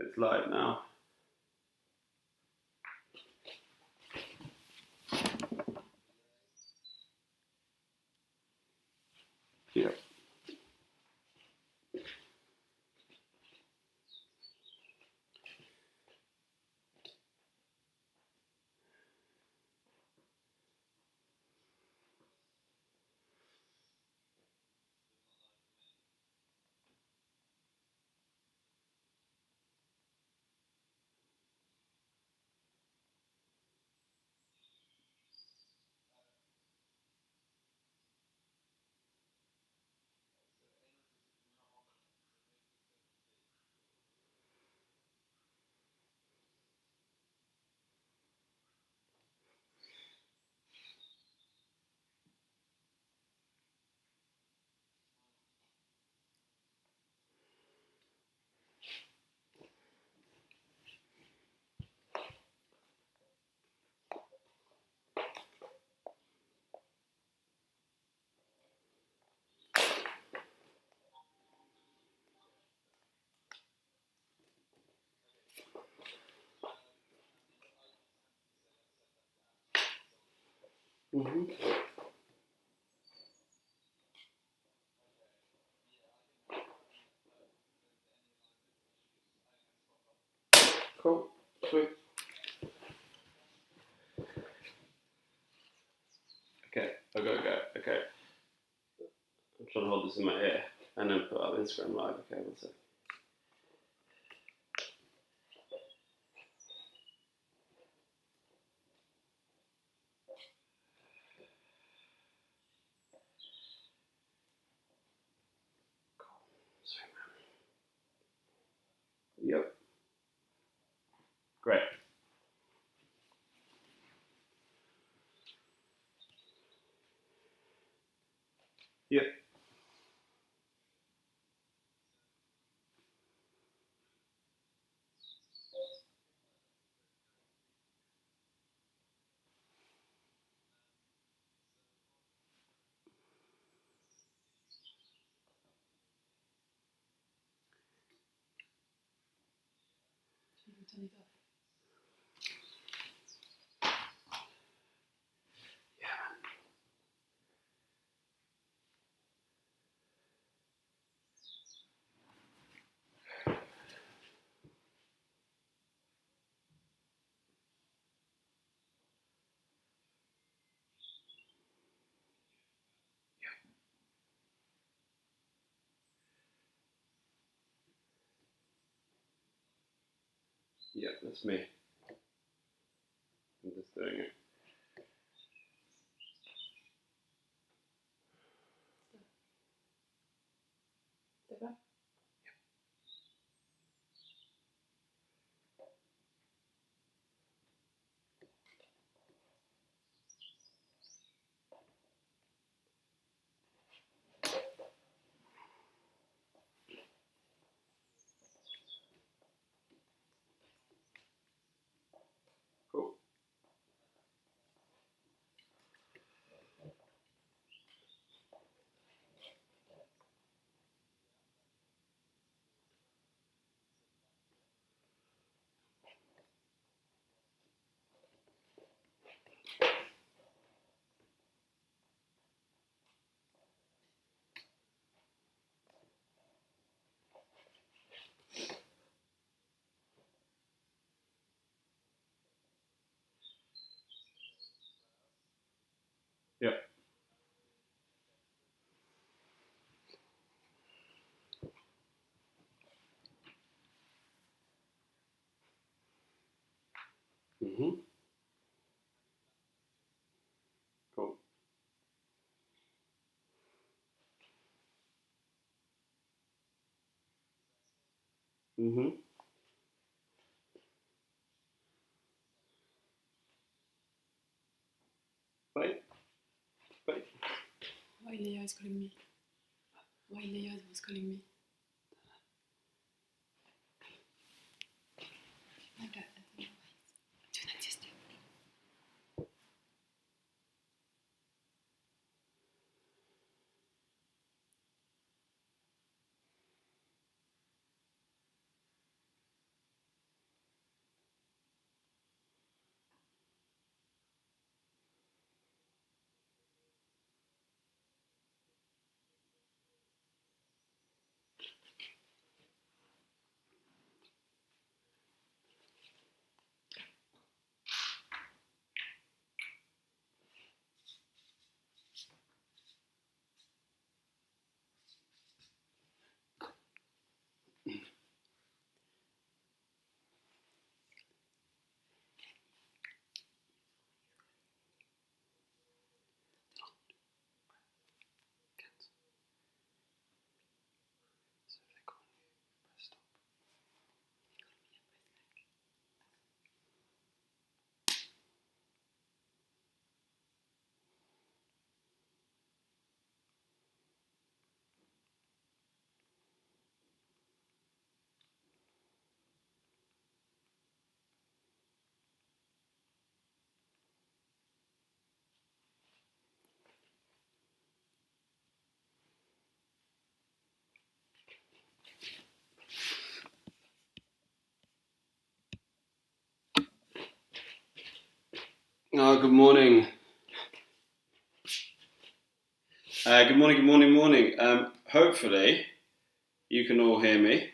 It's live now. Yep. Cool. Sweet. Okay, I've got to go. Okay. I'm trying to hold this in my ear and then put up Instagram live. Okay, one sec. Sweet, man. Yep. Great. Yep. Turn it off. Yeah, that's me. I'm just doing it. Det bra? Cool. Yep. Cool. Bye. Bye. Why Leia is calling me? Why Leia was calling me? Like that. I don't know why. Do not disturb me. Oh, good morning. Good morning. Hopefully, you can all hear me.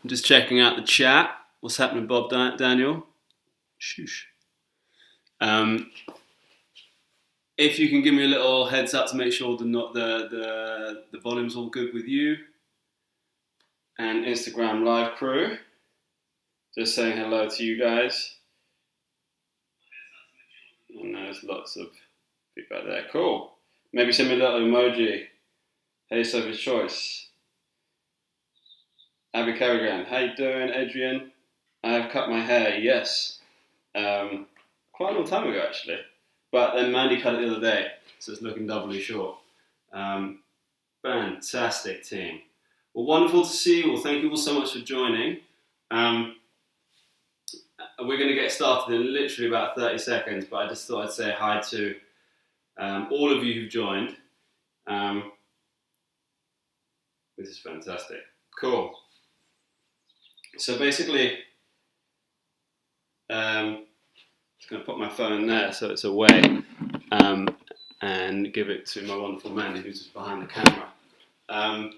I'm just checking out the chat. What's happening, Bob, Daniel? Shoosh. If you can give me a little heads up to make sure the volume's all good with you. And Instagram live crew. Just saying hello to you guys. Oh, no, there's lots of feedback there. Cool. Maybe send me a little emoji. Hey, Sophie's Choice. Abby Carrigan. How you doing, Adrian? I have cut my hair, yes. Quite a long time ago, actually. But then Mandy cut it the other day, so it's looking doubly short. Fantastic team. Well, wonderful to see you all. Thank you all so much for joining. We're going to get started in literally about 30 seconds, but I just thought I'd say hi to all of you who've joined. This is fantastic. Cool. So basically, just going to put my phone there so it's away and give it to my wonderful Mandy who's just behind the camera.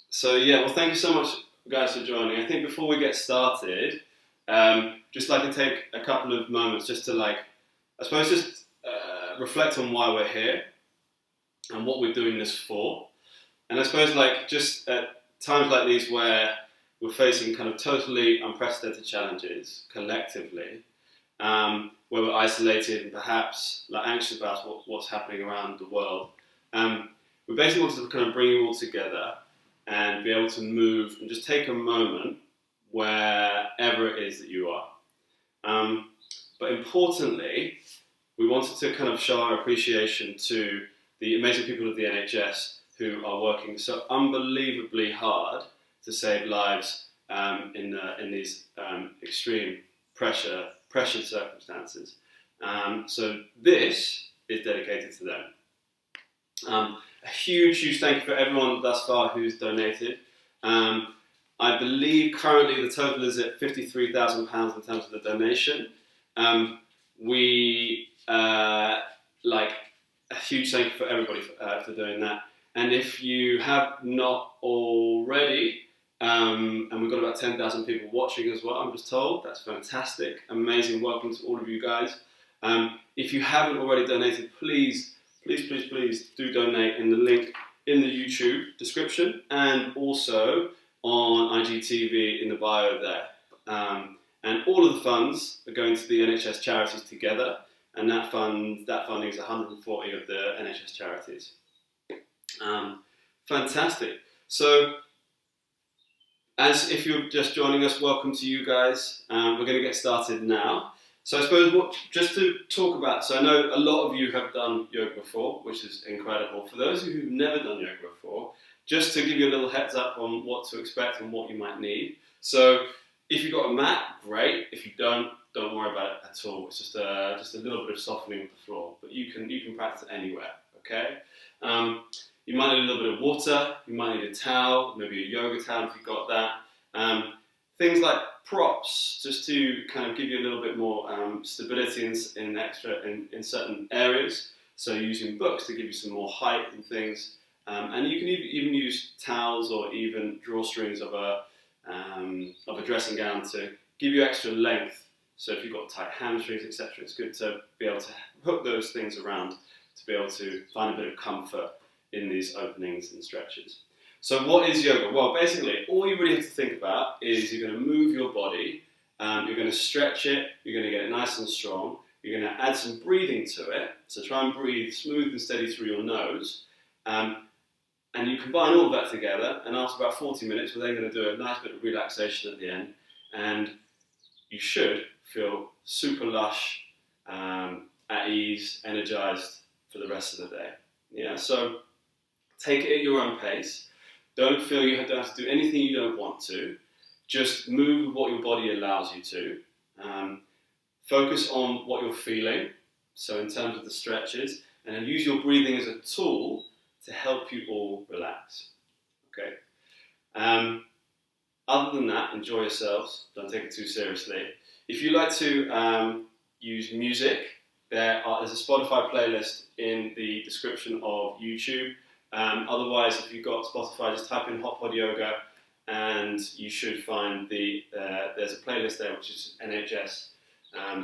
So yeah, well, thank you so much, guys, for joining. I think before we get started, just like to take a couple of moments just to reflect on why we're here and what we're doing this for. And I suppose just at times like these where we're facing kind of totally unprecedented challenges collectively, where we're isolated and perhaps anxious about what's happening around the world, we basically wanted to kind of bring you all together and be able to move and just take a moment wherever it is that you are. But importantly, we wanted to kind of show our appreciation to the amazing people of the NHS who are working so unbelievably hard to save lives in these extreme pressured circumstances. So this is dedicated to them. A huge thank you for everyone thus far who's donated. I believe currently the total is at £53,000 in terms of the donation. A huge thank you for everybody for doing that. And if you have not already, and we've got about 10,000 people watching as well, I'm just told. That's fantastic. Amazing. Welcome to all of you guys. If you haven't already donated, please do donate in the link in the YouTube description and also on IGTV in the bio there. And all of the funds are going to the NHS charities together, and that funding is 140 of the NHS charities. Fantastic. So, as if you're just joining us, welcome to you guys. We're going to get started now. So I suppose just to talk about, so I know a lot of you have done yoga before, which is incredible. For those of you who've never done yoga before, just to give you a little heads up on what to expect and what you might need. So if you've got a mat, great. If you don't worry about it at all. It's just a little bit of softening of the floor, but you can practice it anywhere, okay? You might need a little bit of water, you might need a towel, maybe a yoga towel if you've got that. Things like props, just to kind of give you a little bit more stability in certain areas. So using books to give you some more height and things. And you can even use towels or even drawstrings of a dressing gown to give you extra length. So if you've got tight hamstrings, etc., it's good to be able to hook those things around to be able to find a bit of comfort in these openings and stretches. So what is yoga? Well, basically, all you really have to think about is you're going to move your body, you're going to stretch it, you're going to get it nice and strong, you're going to add some breathing to it, so try and breathe smooth and steady through your nose, and you combine all of that together, and after about 40 minutes, we're then going to do a nice bit of relaxation at the end, and you should feel super lush, at ease, energized for the rest of the day. Yeah, so take it at your own pace. Don't feel you don't have to do anything you don't want to. Just move with what your body allows you to. Focus on what you're feeling, so in terms of the stretches, and then use your breathing as a tool to help you all relax. Okay. Other than that, enjoy yourselves. Don't take it too seriously. If you like to use music, there's a Spotify playlist in the description of YouTube. Otherwise, if you've got Spotify, just type in Hot Pod Yoga and you should find there's a playlist there which is NHS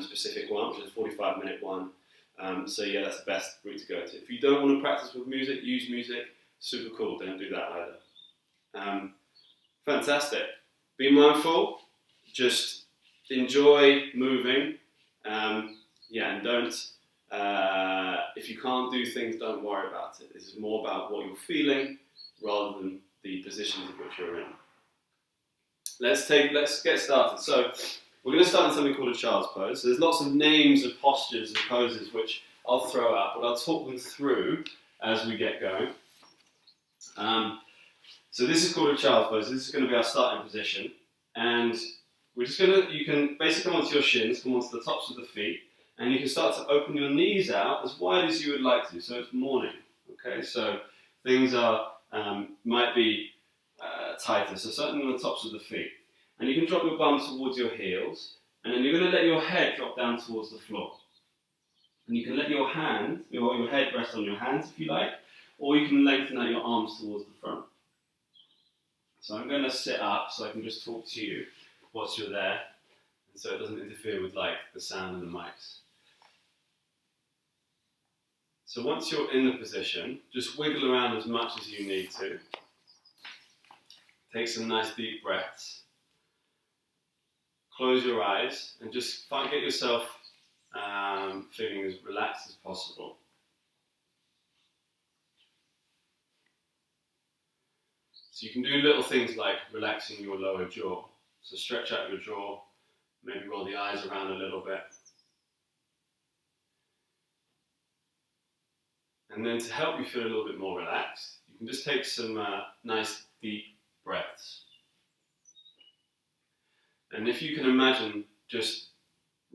specific one, which is a 45-minute one. So yeah, that's the best route to go to. If you don't want to practice with music, use music, super cool, don't do that either. Fantastic. Be mindful, just enjoy moving. And don't, if you can't do things, don't worry about it. This is more about what you're feeling rather than the positions in which you're in. Let's get started. So we're going to start in something called a child's pose. So there's lots of names of postures and poses which I'll throw out, but I'll talk them through as we get going. So this is called a child's pose. This is going to be our starting position. And we're just you can basically come onto your shins, come onto the tops of the feet, and you can start to open your knees out as wide as you would like to. So it's morning, okay? So things might be tighter, so certainly on the tops of the feet. And you can drop your bum towards your heels, and then you're going to let your head drop down towards the floor. And you can let your head rest on your hands if you like, or you can lengthen out your arms towards the front. So I'm going to sit up so I can just talk to you whilst you're there, and so it doesn't interfere with the sound and the mics. So once you're in the position, just wiggle around as much as you need to. Take some nice deep breaths. Close your eyes and just get yourself feeling as relaxed as possible. So you can do little things like relaxing your lower jaw. So stretch out your jaw, maybe roll the eyes around a little bit. And then to help you feel a little bit more relaxed, you can just take some nice deep breaths. And if you can imagine just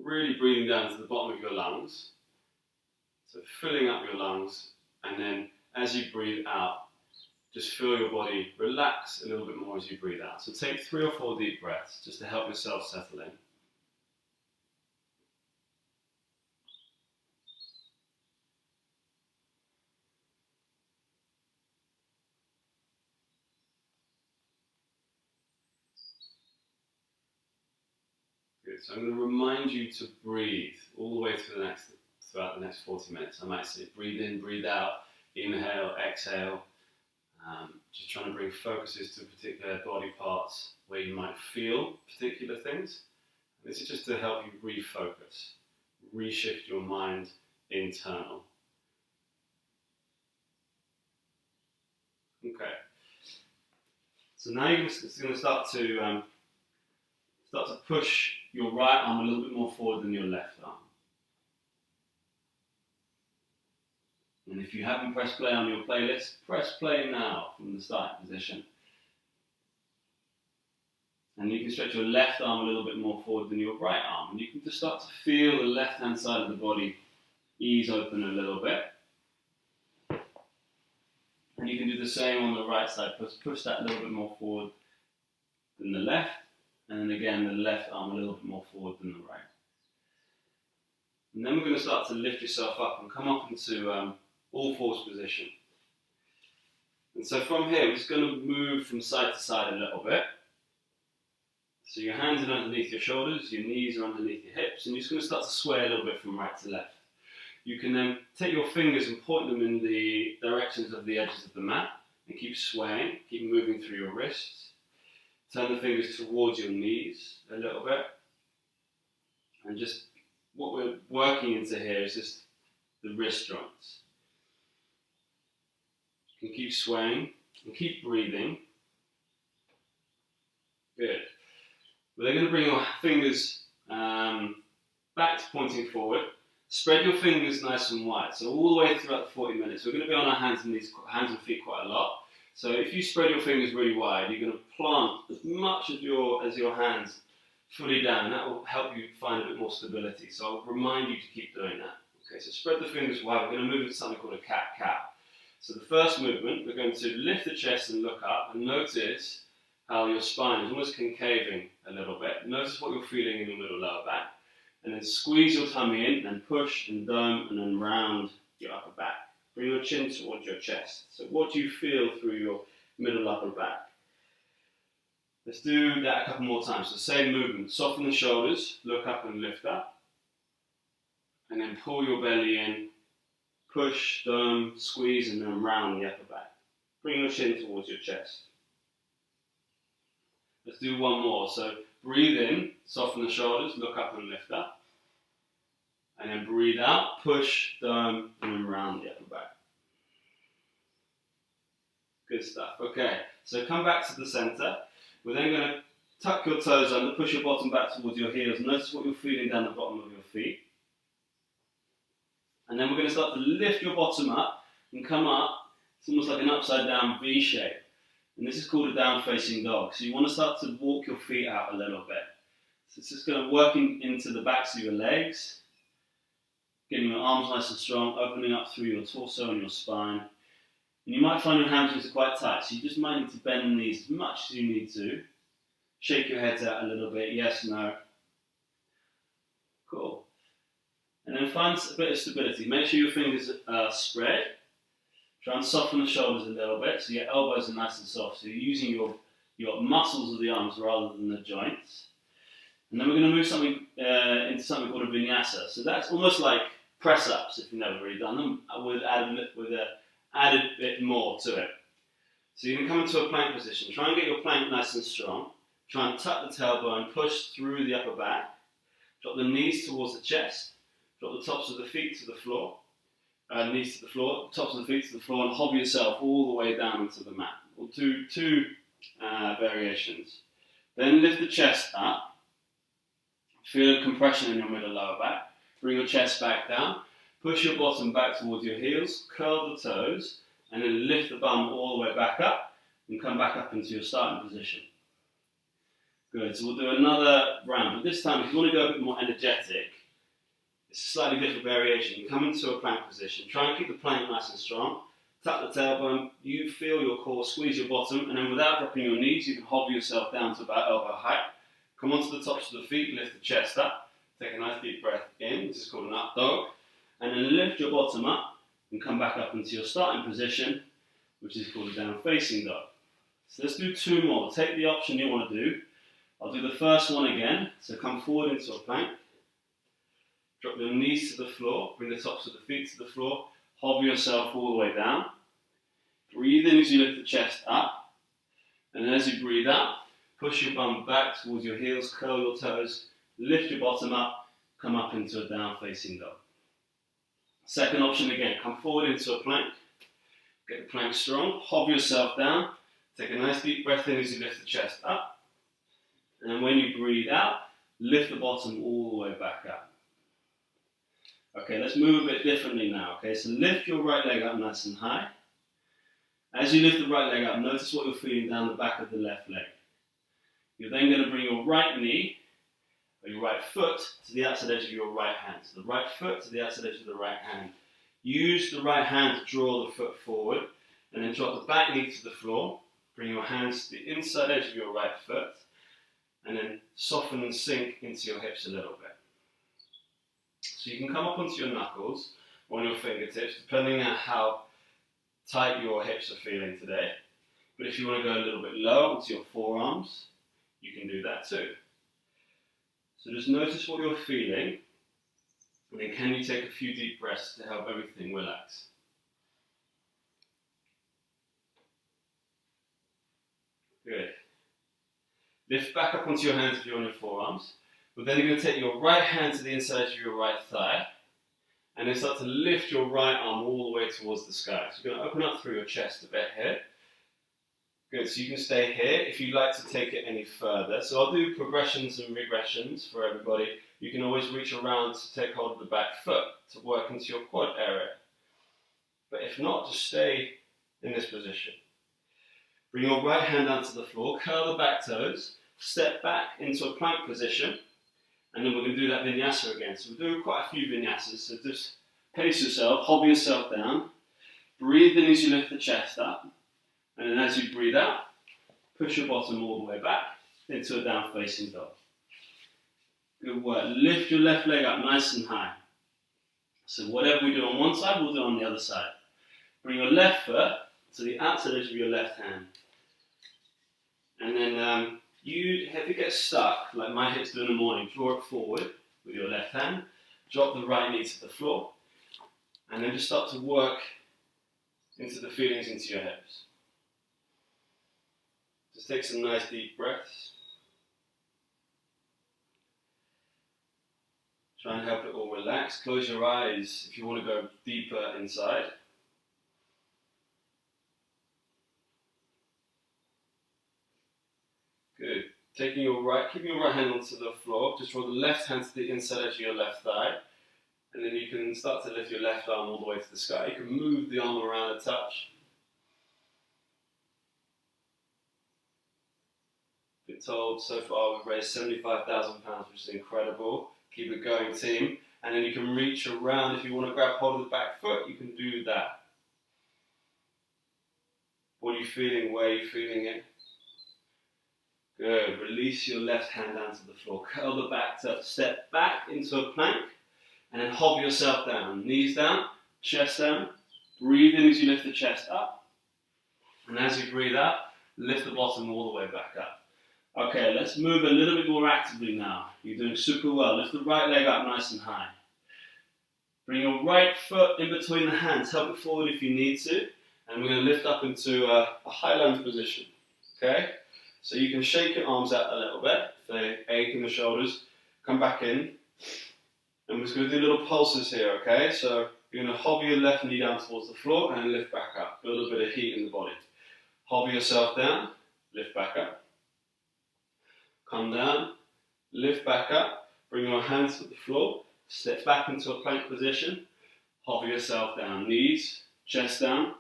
really breathing down to the bottom of your lungs, so filling up your lungs, and then as you breathe out, just feel your body relax a little bit more as you breathe out. So take 3 or 4 deep breaths just to help yourself settle in. Good. So I'm going to remind you to breathe all the way throughout the next 40 minutes. I might say breathe in, breathe out, inhale, exhale. Just trying to bring focuses to particular body parts where you might feel particular things. This is just to help you refocus, reshift your mind internal. Okay. So now you're going to start to push your right arm a little bit more forward than your left arm. And if you haven't pressed play on your playlist, press play now from the starting position. And you can stretch your left arm a little bit more forward than your right arm. And you can just start to feel the left-hand side of the body ease open a little bit. And you can do the same on the right side. Push that a little bit more forward than the left. And then again, the left arm a little bit more forward than the right. And then we're going to start to lift yourself up and come up into all fours position. And so from here, we're just going to move from side to side a little bit. So your hands are underneath your shoulders, your knees are underneath your hips, and you're just going to start to sway a little bit from right to left. You can then take your fingers and point them in the directions of the edges of the mat, and keep swaying, keep moving through your wrists. Turn the fingers towards your knees a little bit. And just what we're working into here is just the wrist joints. You can keep swaying and keep breathing. Good. We're then going to bring your fingers back to pointing forward. Spread your fingers nice and wide. So all the way throughout the 40 minutes, we're going to be on our hands and feet quite a lot. So if you spread your fingers really wide, you're going to plant as much of your hands fully down, and that will help you find a bit more stability. So I'll remind you to keep doing that. Okay, so spread the fingers wide. We're going to move into something called a cat-cow. So the first movement, we're going to lift the chest and look up, and notice how your spine is almost concaving a little bit. Notice what you're feeling in your middle lower back. And then squeeze your tummy in, and push and dome, and then round your upper back. Bring your chin towards your chest. So what do you feel through your middle upper back? Let's do that a couple more times. So same movement. Soften the shoulders, look up and lift up. And then pull your belly in, push, dome, squeeze, and then round the upper back. Bring your chin towards your chest. Let's do one more. So breathe in, soften the shoulders, look up and lift up. And then breathe out, push, dome, and then round the upper back. Good stuff. Okay, so come back to the center. We're then going to tuck your toes under, push your bottom back towards your heels. Notice what you're feeling down the bottom of your feet. And then we're going to start to lift your bottom up and come up. It's almost like an upside down V shape. And this is called a down facing dog. So you want to start to walk your feet out a little bit. So it's just going to working into the backs of your legs, getting your arms nice and strong, opening up through your torso and your spine. And you might find your hamstrings are quite tight, so you just might need to bend the knees as much as you need to. Shake your heads out a little bit, yes, no. Cool. And then find a bit of stability. Make sure your fingers are spread. Try and soften the shoulders a little bit so your elbows are nice and soft. So you're using your muscles of the arms rather than the joints. And then we're going to move into something called a vinyasa. So that's almost like press-ups if you've never really done them, with added bit more to it. So you can come into a plank position. Try and get your plank nice and strong. Try and tuck the tailbone, push through the upper back. Drop the knees towards the chest. Drop the tops of the feet to the floor. Knees to the floor, tops of the feet to the floor, and hover yourself all the way down into the mat. We'll do two variations. Then lift the chest up. Feel a compression in your middle lower back. Bring your chest back down. Push your bottom back towards your heels. Curl the toes. And then lift the bum all the way back up. And come back up into your starting position. Good. So we'll do another round. But this time, if you want to go a bit more energetic, it's a slightly different variation. You come into a plank position. Try and keep the plank nice and strong. Tuck the tailbone. You feel your core. Squeeze your bottom. And then without dropping your knees, you can hover yourself down to about elbow height. Come onto the tops of the feet, lift the chest up, take a nice deep breath in, this is called an up dog, and then lift your bottom up and come back up into your starting position, which is called a down facing dog. So let's do two more. Take the option you want to do. I'll do the first one again, so come forward into a plank, drop your knees to the floor, bring the tops of the feet to the floor, hover yourself all the way down, breathe in as you lift the chest up, and then as you breathe out, push your bum back towards your heels, curl your toes, lift your bottom up, come up into a down facing dog. Second option again, come forward into a plank, get the plank strong, hover yourself down, take a nice deep breath in as you lift the chest up, and then when you breathe out, lift the bottom all the way back up. Okay, let's move a bit differently now, okay, so lift your right leg up nice and high. As you lift the right leg up, notice what you're feeling down the back of the left leg. You're then going to bring your right knee, or your right foot, to the outside edge of your right hand. So the right foot to the outside edge of the right hand. Use the right hand to draw the foot forward, and then drop the back knee to the floor. Bring your hands to the inside edge of your right foot, and then soften and sink into your hips a little bit. So you can come up onto your knuckles, or on your fingertips, depending on how tight your hips are feeling today. But if you want to go a little bit low onto your forearms, you can do that too. So just notice what you're feeling, and then can you take a few deep breaths to help everything relax. Good. Lift back up onto your hands if you're on your forearms. We're then going to take your right hand to the inside of your right thigh, and then start to lift your right arm all the way towards the sky. So you're going to open up through your chest a bit here. Good, so you can stay here if you'd like to take it any further. So I'll do progressions and regressions for everybody. You can always reach around to take hold of the back foot to work into your quad area. But if not, just stay in this position. Bring your right hand down to the floor, curl the back toes, step back into a plank position, and then we're going to do that vinyasa again. So we'll do quite a few vinyasas, so just pace yourself, hover yourself down, breathe in as you lift the chest up, and then as you breathe out, push your bottom all the way back into a down facing dog. Good work. Lift your left leg up nice and high. So whatever we do on one side, we'll do on the other side. Bring your left foot to the outside edge of your left hand. And then if you get stuck, like my hips do in the morning, draw it forward with your left hand. Drop the right knee to the floor. And then just start to work into the feelings into your hips. Just take some nice deep breaths. Try and help it all relax. Close your eyes if you want to go deeper inside. Good. Keeping your right hand onto the floor. Just draw the left hand to the inside edge of your left thigh. And then you can start to lift your left arm all the way to the sky. You can move the arm around a touch. Been told so far we've raised £75,000, which is incredible. Keep it going, team. And then you can reach around. If you want to grab hold of the back foot, you can do that. What are you feeling? Where are you feeling it? Good. Release your left hand down to the floor. Curl the back up. Step back into a plank. And then hover yourself down. Knees down, chest down. Breathe in as you lift the chest up. And as you breathe out, lift the bottom all the way back up. Okay, let's move a little bit more actively now. You're doing super well. Lift the right leg up nice and high. Bring your right foot in between the hands. Help it forward if you need to. And we're going to lift up into a high lunge position. Okay? So you can shake your arms out a little bit. If they ache in the shoulders, come back in. And we're just going to do little pulses here, okay? So you're going to hover your left knee down towards the floor and lift back up. Build a bit of heat in the body. Hover yourself down, lift back up. Come down, lift back up. Bring your hands to the floor. Step back into a plank position. Hover yourself down. Knees, chest down.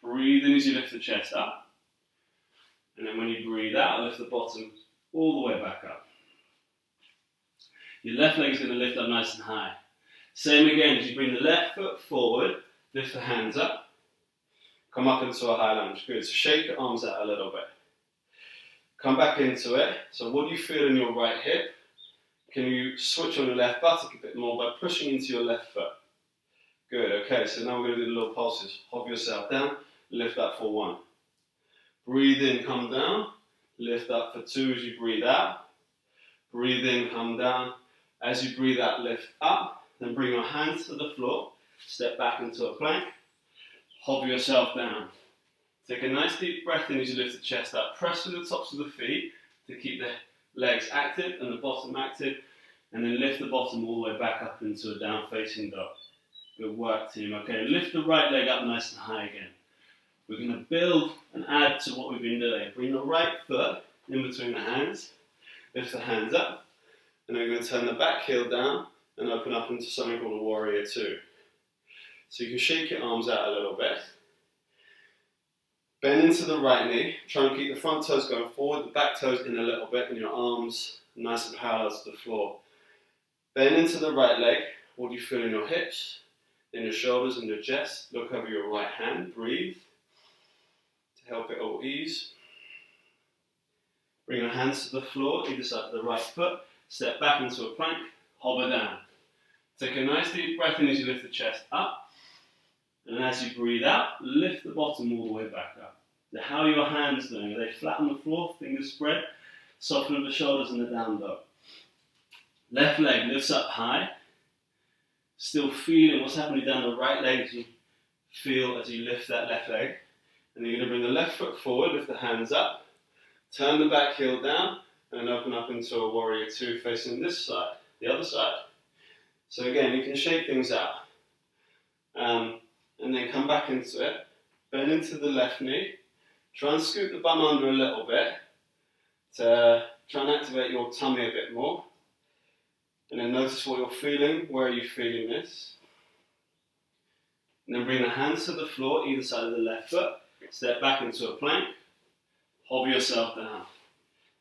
Breathe in as you lift the chest up. And then when you breathe out, lift the bottom all the way back up. Your left leg is going to lift up nice and high. Same again, as you bring the left foot forward, lift the hands up. Come up into a high lunge. Good. So shake your arms out a little bit. Come back into it. So what do you feel in your right hip? Can you switch on your left buttock a bit more by pushing into your left foot? Good. Okay, so now we're going to do the little pulses. Hover yourself down. Lift up for 1. Breathe in, come down. Lift up for 2 as you breathe out. Breathe in, come down. As you breathe out, lift up. Then bring your hands to the floor. Step back into a plank. Hover yourself down. Take a nice deep breath in as you lift the chest up. Press with the tops of the feet to keep the legs active and the bottom active. And then lift the bottom all the way back up into a down facing dog. Good work, team. Okay, lift the right leg up nice and high again. We're going to build and add to what we've been doing. Bring the right foot in between the hands. Lift the hands up. And then we're going to turn the back heel down and open up into something called a warrior 2. So you can shake your arms out a little bit. Bend into the right knee. Try and keep the front toes going forward, the back toes in a little bit, and your arms nice and parallel to the floor. Bend into the right leg. What do you feel in your hips, in your shoulders, and your chest? Look over your right hand. Breathe to help it all ease. Bring your hands to the floor, either side of the right foot. Step back into a plank, hover down. Take a nice deep breath in as you lift the chest up. And as you breathe out, lift the bottom all the way back up. Now, how are your hands doing? Are they flat on the floor, fingers spread? Soften the shoulders and the down dog. Left leg lifts up high. Still feeling what's happening down the right leg as you feel as you lift that left leg. And you're going to bring the left foot forward, lift the hands up. Turn the back heel down. And open up into a warrior 2 facing this side, the other side. So again, you can shake things out. And then come back into it. Bend into the left knee. Try and scoot the bum under a little bit to try and activate your tummy a bit more. And then notice what you're feeling. Where are you feeling this? And then bring the hands to the floor, either side of the left foot. Step back into a plank. Hover yourself down.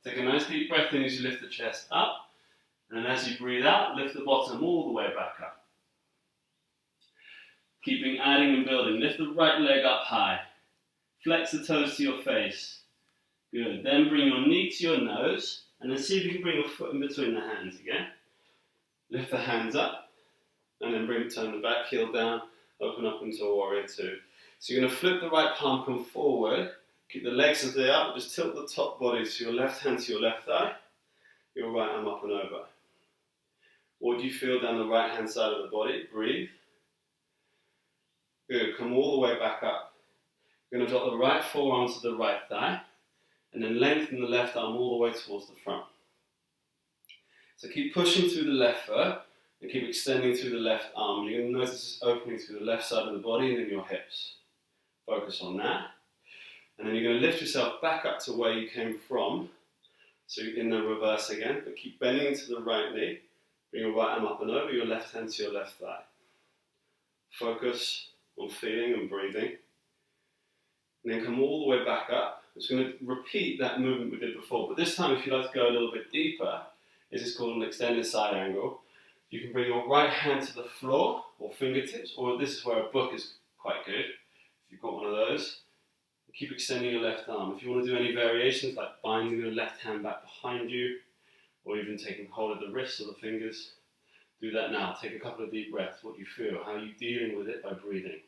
Take a nice deep breath in as you lift the chest up. And as you breathe out, lift the bottom all the way back up. Keeping adding and building. Lift the right leg up high. Flex the toes to your face. Good. Then bring your knee to your nose. And then see if you can bring your foot in between the hands again. Lift the hands up, and then turn the back heel down, open up into a warrior two. So you're going to flip the right palm, come forward, keep the legs as they are, just tilt the top body so your left hand to your left thigh, your right arm up and over. What do you feel down the right hand side of the body? Breathe. Good, come all the way back up. You're going to drop the right forearm to the right thigh, and then lengthen the left arm all the way towards the front. So keep pushing through the left foot, and keep extending through the left arm. You're going to notice this opening through the left side of the body and then your hips. Focus on that. And then you're going to lift yourself back up to where you came from. So in the reverse again, but keep bending into the right knee. Bring your right arm up and over, your left hand to your left thigh. Focus on feeling and breathing. And then come all the way back up. I'm just going to repeat that movement we did before, but this time if you'd like to go a little bit deeper, this is called an extended side angle. You can bring your right hand to the floor or fingertips, or this is where a book is quite good, if you've got one of those. Keep extending your left arm. If you want to do any variations like binding your left hand back behind you, or even taking hold of the wrists or the fingers, do that now. Take a couple of deep breaths. What do you feel? How are you dealing with it by breathing?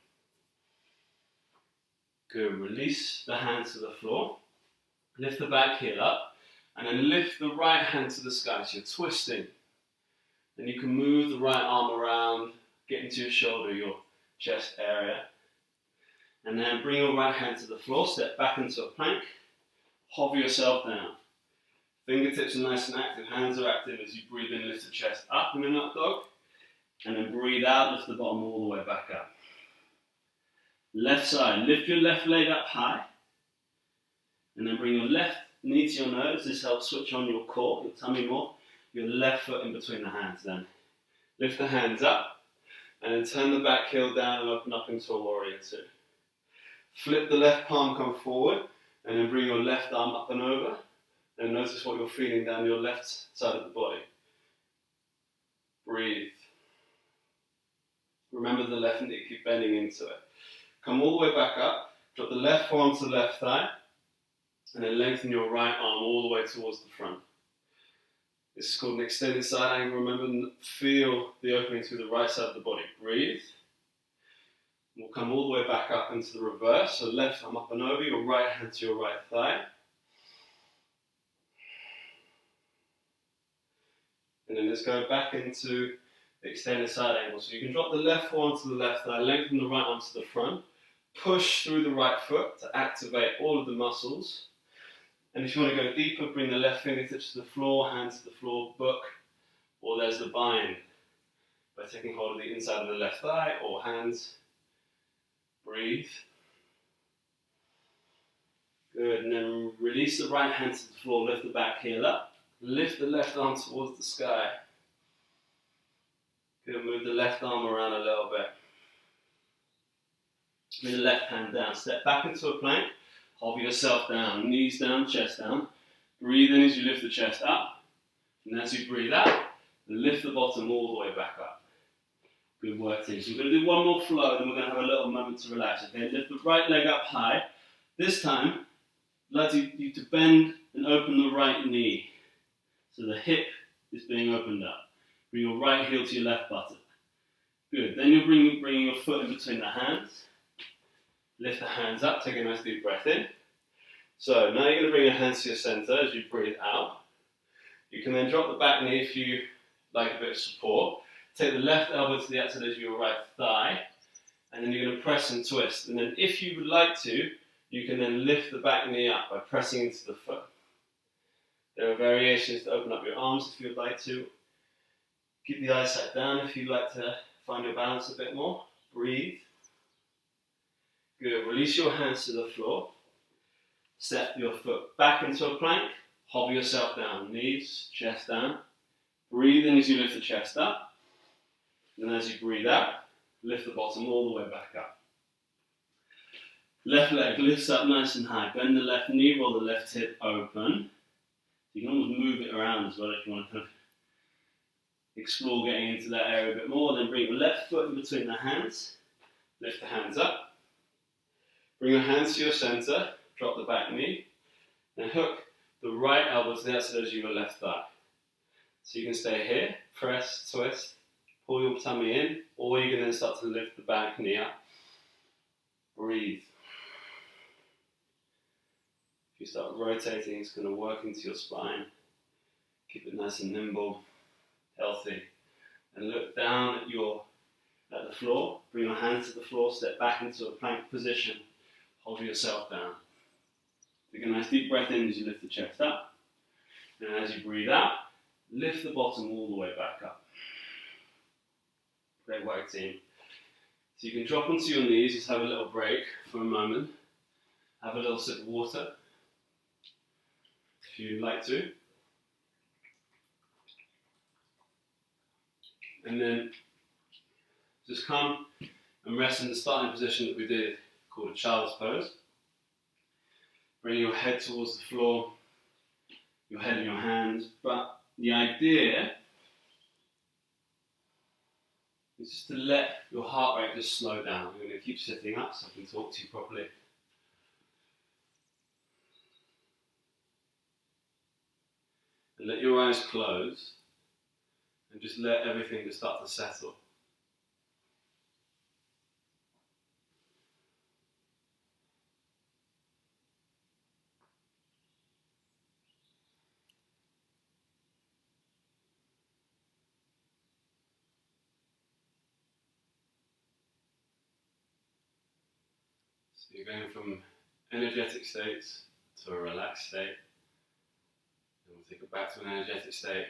Good. Release the hands to the floor. Lift the back heel up. And then lift the right hand to the sky. So you're twisting. Then you can move the right arm around, get into your shoulder, your chest area. And then bring your right hand to the floor. Step back into a plank. Hover yourself down. Fingertips are nice and active, hands are active as you breathe in, lift the chest up in an up dog, and then breathe out, lift the bottom all the way back up. Left side, lift your left leg up high, and then bring your left knee to your nose. This helps switch on your core, your tummy more, your left foot in between the hands then. Lift the hands up, and then turn the back heel down and open up into a warrior two. Flip the left palm, come forward, and then bring your left arm up and over. And notice what you're feeling down your left side of the body. Breathe. Remember the left knee, keep bending into it. Come all the way back up, drop the left forearm to the left thigh, and then lengthen your right arm all the way towards the front. This is called an extended side angle. Remember, feel the opening through the right side of the body. Breathe. We'll come all the way back up into the reverse, so left arm up and over, your right hand to your right thigh. And then let's go back into the extended side angle. So you can drop the left forearm to the left thigh, lengthen the right arm to the front, push through the right foot to activate all of the muscles. And if you want to go deeper, bring the left fingertips to the floor, hands to the floor, book, or there's the bind by taking hold of the inside of the left thigh or hands. Breathe. Good, and then release the right hand to the floor, lift the back heel up. Lift the left arm towards the sky. Good, move the left arm around a little bit. Bring the left hand down. Step back into a plank. Hover yourself down. Knees down, chest down. Breathe in as you lift the chest up. And as you breathe out, lift the bottom all the way back up. Good work, team. So we're going to do one more flow, then we're going to have a little moment to relax. Okay, lift the right leg up high. This time, I'd like you to bend and open the right knee. So the hip is being opened up. Bring your right heel to your left buttock. Good. Then you're bringing your foot in between the hands. Lift the hands up. Take a nice deep breath in. So now you're going to bring your hands to your center as you breathe out. You can then drop the back knee if you like a bit of support. Take the left elbow to the outside edge of your right thigh. And then you're going to press and twist. And then if you would like to, you can then lift the back knee up by pressing into the foot. There are variations to open up your arms if you'd like to. Keep the eyes set down if you'd like to find your balance a bit more. Breathe. Good. Release your hands to the floor. Step your foot back into a plank. Hover yourself down. Knees, chest down. Breathe in as you lift the chest up. And as you breathe out, lift the bottom all the way back up. Left leg lifts up nice and high. Bend the left knee, roll the left hip open. You can almost move it around as well if you want to kind of explore getting into that area a bit more. Then bring your left foot in between the hands. Lift the hands up. Bring your hands to your center. Drop the back knee. And hook the right elbow to the outside edge of your left thigh. So you can stay here press, twist, pull your tummy in, or you can then start to lift the back knee up. Breathe. If you start rotating, it's going to work into your spine. Keep it nice and nimble, healthy. And look down at the floor. Bring your hands to the floor, step back into a plank position. Hold yourself down. Take a nice deep breath in as you lift the chest up. And as you breathe out, lift the bottom all the way back up. Great work, team. So you can drop onto your knees, just have a little break for a moment. Have a little sip of water, if you'd like to. And then just come and rest in the starting position that we did, called a child's pose. Bring your head towards the floor, your head in your hands, but the idea is just to let your heart rate just slow down. We're going to keep sitting up so I can talk to you properly. And let your eyes close and just let everything just start to settle. So you're going from energetic states to a relaxed state. And we'll take it back to an energetic state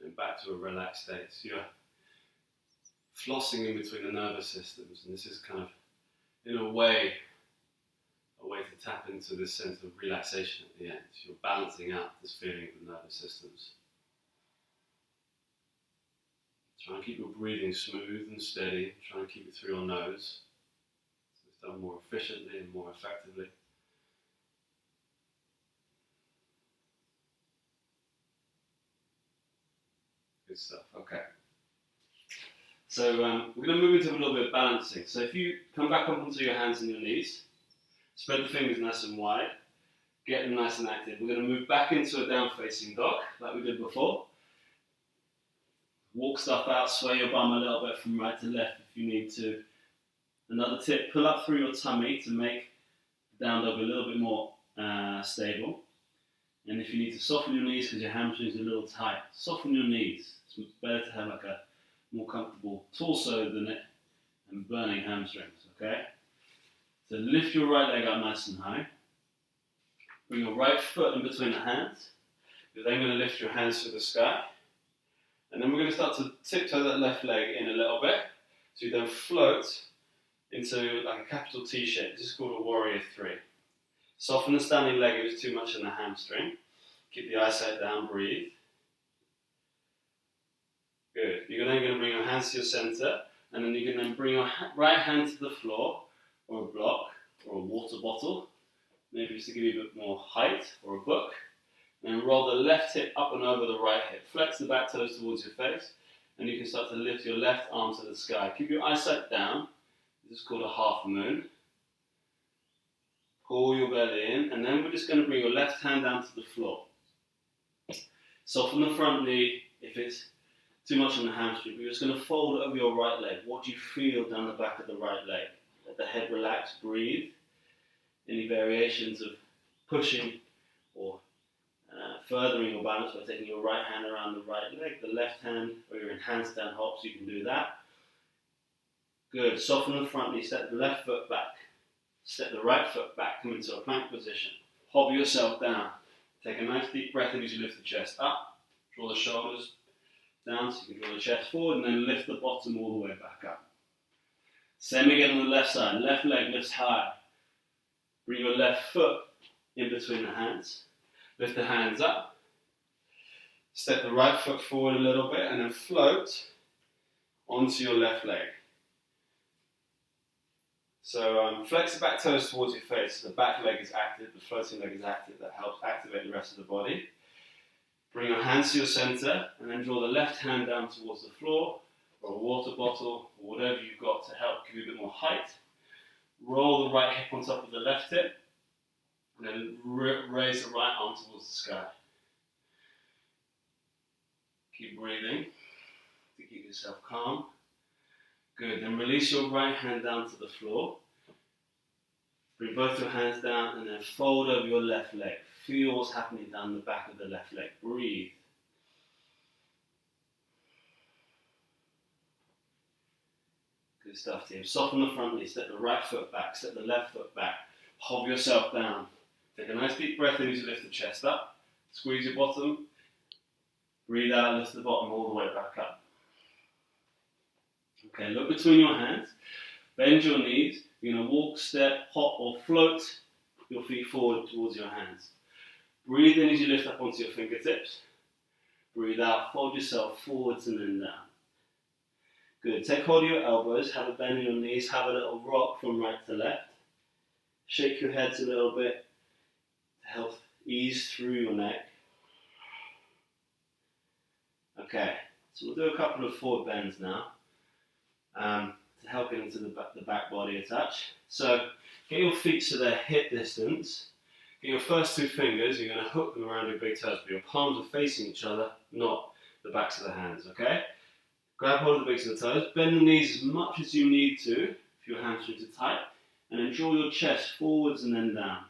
and back to a relaxed state. So you're flossing in between the nervous systems, and this is kind of, in a way to tap into this sense of relaxation at the end. So you're balancing out this feeling of the nervous systems. Try and keep your breathing smooth and steady. Try and keep it through your nose. So it's done more efficiently and more effectively. Good stuff. Okay. So we're going to move into a little bit of balancing. So if you come back up onto your hands and your knees, spread the fingers nice and wide, get them nice and active. We're going to move back into a down-facing dog, like we did before. Walk stuff out, sway your bum a little bit from right to left if you need to. Another tip, pull up through your tummy to make the down dog a little bit more stable. And if you need to soften your knees because your hamstrings are a little tight, soften your knees. It's better to have like a more comfortable torso than it and burning hamstrings, okay? So lift your right leg up nice and high. Bring your right foot in between the hands. You're then going to lift your hands to the sky. And then we're going to start to tiptoe that left leg in a little bit. So you then float into like a capital T shape. This is called a warrior 3. Soften the standing leg if it's too much in the hamstring. Keep the eyesight down, breathe. Good. You're then going to bring your hands to your center, and then you can then bring your right hand to the floor, or a block, or a water bottle, maybe just to give you a bit more height, or a book. And then roll the left hip up and over the right hip. Flex the back toes towards your face, and you can start to lift your left arm to the sky. Keep your eyesight down. This is called a half moon. Pull your belly in, and then we're just going to bring your left hand down to the floor. Soften the front knee if it's too much on the hamstring. We're just going to fold over your right leg. What do you feel down the back of the right leg? Let the head relax, breathe. Any variations of pushing or furthering your balance by taking your right hand around the right leg, the left hand, or you're in handstand hops, you can do that. Good. Soften the front knee, step the left foot back. Step the right foot back, come into a plank position. Hobble yourself down. Take a nice deep breath in as you lift the chest up. Draw the shoulders down so you can draw the chest forward, and then lift the bottom all the way back up. Same again on the left side. Left leg lifts high. Bring your left foot in between the hands. Lift the hands up. Step the right foot forward a little bit, and then float onto your left leg. So flex the back toes towards your face. So the back leg is active, the floating leg is active. That helps activate the rest of the body. Bring your hands to your center, and then draw the left hand down towards the floor, or a water bottle, or whatever you've got to help give you a bit more height. Roll the right hip on top of the left hip, and then raise the right arm towards the sky. Keep breathing. to keep yourself calm. Good, then release your right hand down to the floor. Bring both your hands down and then fold over your left leg. Feel what's happening down the back of the left leg. Breathe. Good stuff, team. Soften the front knee. Step the right foot back. Step the left foot back. Hold yourself down. Take a nice deep breath in as you lift the chest up. Squeeze your bottom. Breathe out, lift the bottom all the way back up. Okay, look between your hands. Bend your knees. You're going to walk, step, hop or float your feet forward towards your hands. Breathe in as you lift up onto your fingertips. Breathe out, fold yourself forwards and then down. Good, take hold of your elbows, have a bend in your knees, have a little rock from right to left. Shake your heads a little bit to help ease through your neck. Okay, so we'll do a couple of forward bends now to help get into the back body attach. So get your feet so they're hip distance. Get your first two fingers, you're going to hook them around your big toes, but your palms are facing each other, not the backs of the hands, okay? Grab hold of the base of the toes, bend the knees as much as you need to, if your hamstrings are tight, and then draw your chest forwards and then down.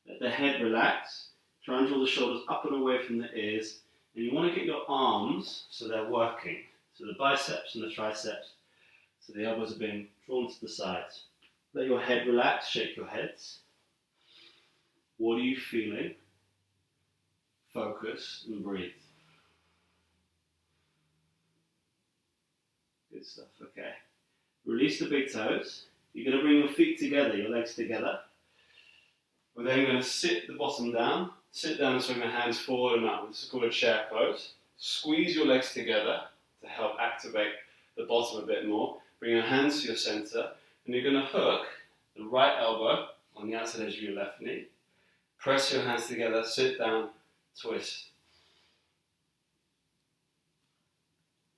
Let the head relax, try and draw the shoulders up and away from the ears, and you want to get your arms so they're working, so the biceps and the triceps, so the elbows are being drawn to the sides. Let your head relax, shake your heads. What are you feeling? Focus and breathe. Good stuff, okay. Release the big toes. You're going to bring your feet together, your legs together. We're then going to sit the bottom down. Sit down and swing the hands forward and up. This is called a chair pose. Squeeze your legs together to help activate the bottom a bit more. Bring your hands to your center. And you're going to hook the right elbow on the outside edge of your left knee. Press your hands together, sit down, twist.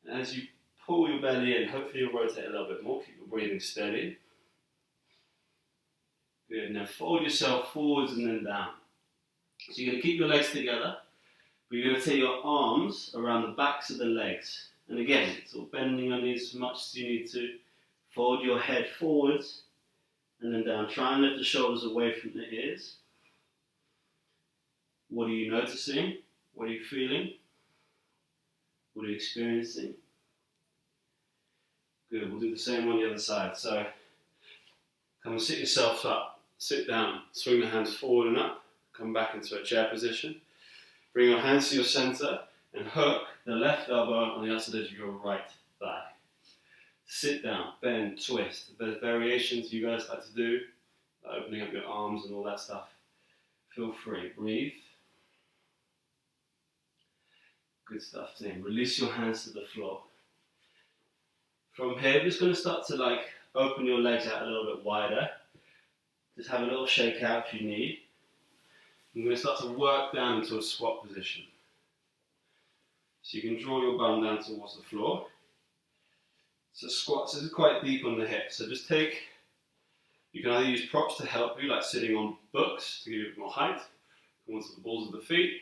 And as you pull your belly in, hopefully you'll rotate a little bit more, keep your breathing steady. Good, now fold yourself forwards and then down. So you're going to keep your legs together, but you're going to take your arms around the backs of the legs. And again, sort of bending your knees as much as you need to. Fold your head forwards and then down. Try and lift the shoulders away from the ears. What are you noticing? What are you feeling? What are you experiencing? Good, we'll do the same on the other side. So, come and sit yourself up. Sit down, swing the hands forward and up. Come back into a chair position. Bring your hands to your center and hook the left elbow on the outside edge of your right thigh. Sit down, bend, twist. If there's variations you guys like to do, like opening up your arms and all that stuff, feel free. Breathe. Good stuff, team. Release your hands to the floor. From here, we're just going to start to open your legs out a little bit wider. Just have a little shake out if you need. I'm going to start to work down into a squat position. So you can draw your bum down towards the floor. So squats is quite deep on the hips. So just you can either use props to help you, like sitting on books to give you a bit more height, come onto the balls of the feet,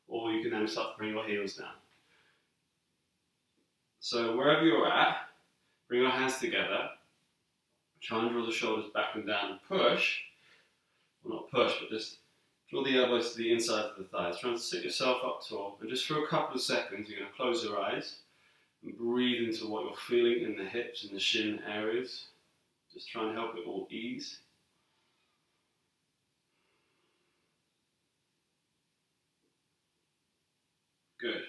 or you can then start to bring your heels down. So wherever you're at, bring your hands together, try and draw the shoulders back and down, and push, well not push, but just draw the elbows to the inside of the thighs. Try and sit yourself up tall, and just for a couple of seconds you're going to close your eyes and breathe into what you're feeling in the hips and the shin areas. Just try and help it all ease. Good.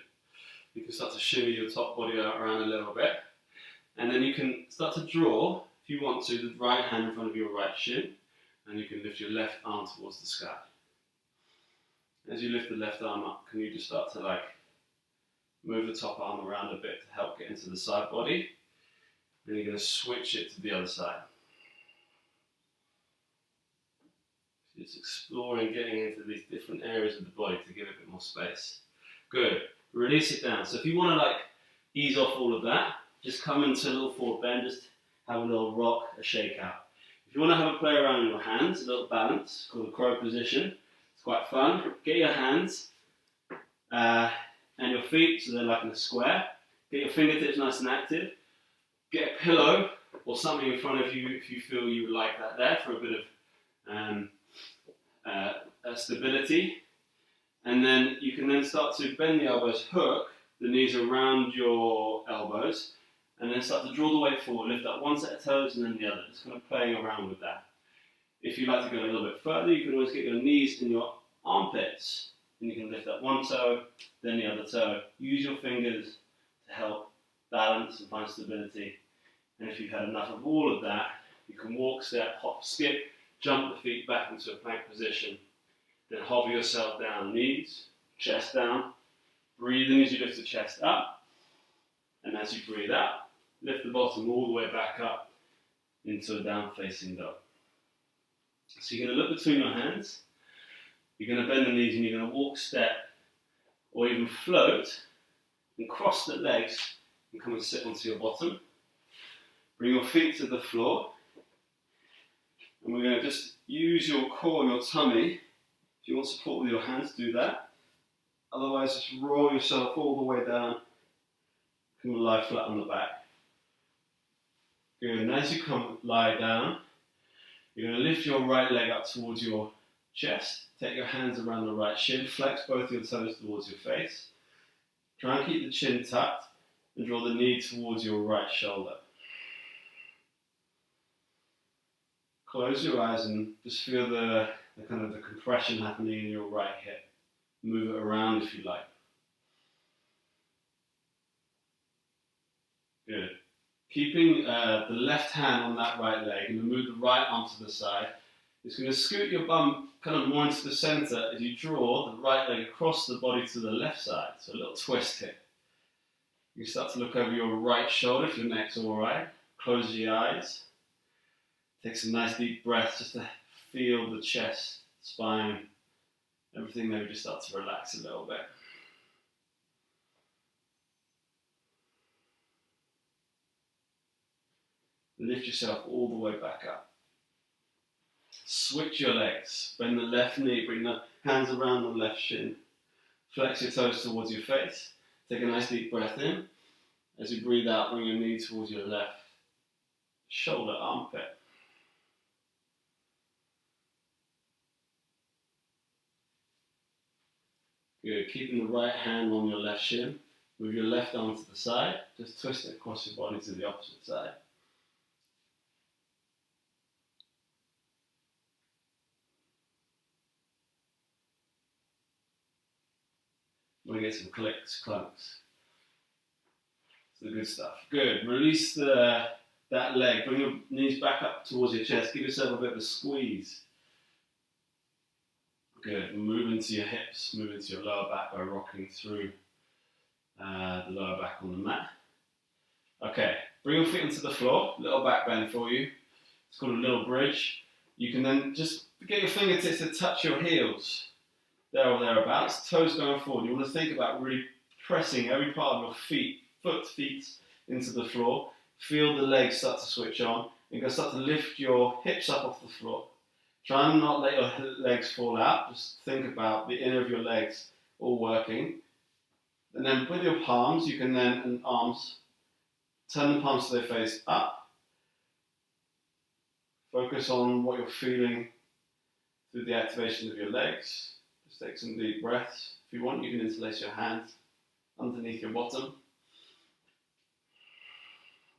You can start to shimmy your top body out around a little bit. And then you can start to draw, if you want to, the right hand in front of your right shin. And you can lift your left arm towards the sky. As you lift the left arm up, can you just start to move the top arm around a bit to help get into the side body. Then you're going to switch it to the other side. So just exploring getting into these different areas of the body to give it a bit more space. Good. Release it down. So if you want to ease off all of that, just come into a little forward bend, just have a little rock, a shake out. If you want to have a play around in your hands, a little balance, called the crow position. It's quite fun. Get your hands and your feet, so they're like in a square. Get your fingertips nice and active. Get a pillow or something in front of you if you feel you would like that there for a bit of stability. And then you can then start to bend the elbows, hook the knees around your elbows, and then start to draw the weight forward. Lift up one set of toes and then the other, just kind of playing around with that. If you'd like to go a little bit further, you can always get your knees in your armpits, and you can lift up one toe, then the other toe. Use your fingers to help balance and find stability. And if you've had enough of all of that, you can walk, step, hop, skip, jump the feet back into a plank position. Then hover yourself down, knees, chest down. Breathe in as you lift the chest up. And as you breathe out, lift the bottom all the way back up into a down facing dog. So you're going to look between your hands. You're going to bend the knees and you're going to walk, step, or even float and cross the legs and come and sit onto your bottom. Bring your feet to the floor. And we're going to just use your core, your tummy. If you want support with your hands, do that. Otherwise, just roll yourself all the way down. Come and lie flat on the back. Good. And as you come lie down, you're going to lift your right leg up towards your chest. Take your hands around the right shin. Flex both your toes towards your face. Try and keep the chin tucked and draw the knee towards your right shoulder. Close your eyes and just feel the kind of the compression happening in your right hip. Move it around if you like. Good. Keeping the left hand on that right leg, and move the right arm to the side. It's going to scoot your bum kind of more into the center as you draw the right leg across the body to the left side. So a little twist here. You start to look over your right shoulder if your neck's all right. Close your eyes. Take some nice deep breaths just to feel the chest, spine, everything maybe just start to relax a little bit. Lift yourself all the way back up. Switch your legs. Bend the left knee, bring the hands around the left shin. Flex your toes towards your face. Take a nice deep breath in. As you breathe out, bring your knee towards your left shoulder, armpit. Good. Keeping the right hand on your left shin. Move your left arm to the side. Just twist it across your body to the opposite side. We're going to get some clicks, clunks. It's the good stuff. Good. Release that leg. Bring your knees back up towards your chest. Give yourself a bit of a squeeze. Good. Move into your hips. Move into your lower back by rocking through the lower back on the mat. Okay. Bring your feet onto the floor. Little back bend for you. It's called a little bridge. You can then just get your fingertips to touch your heels. There or thereabouts, toes going forward. You want to think about really pressing every part of your feet into the floor. Feel the legs start to switch on. You're going to start to lift your hips up off the floor. Try and not let your legs fall out. Just think about the inner of your legs all working. And then with your palms, you can then, and arms, turn the palms to their face up. Focus on what you're feeling through the activation of your legs. Just take some deep breaths. If you want, you can interlace your hands underneath your bottom.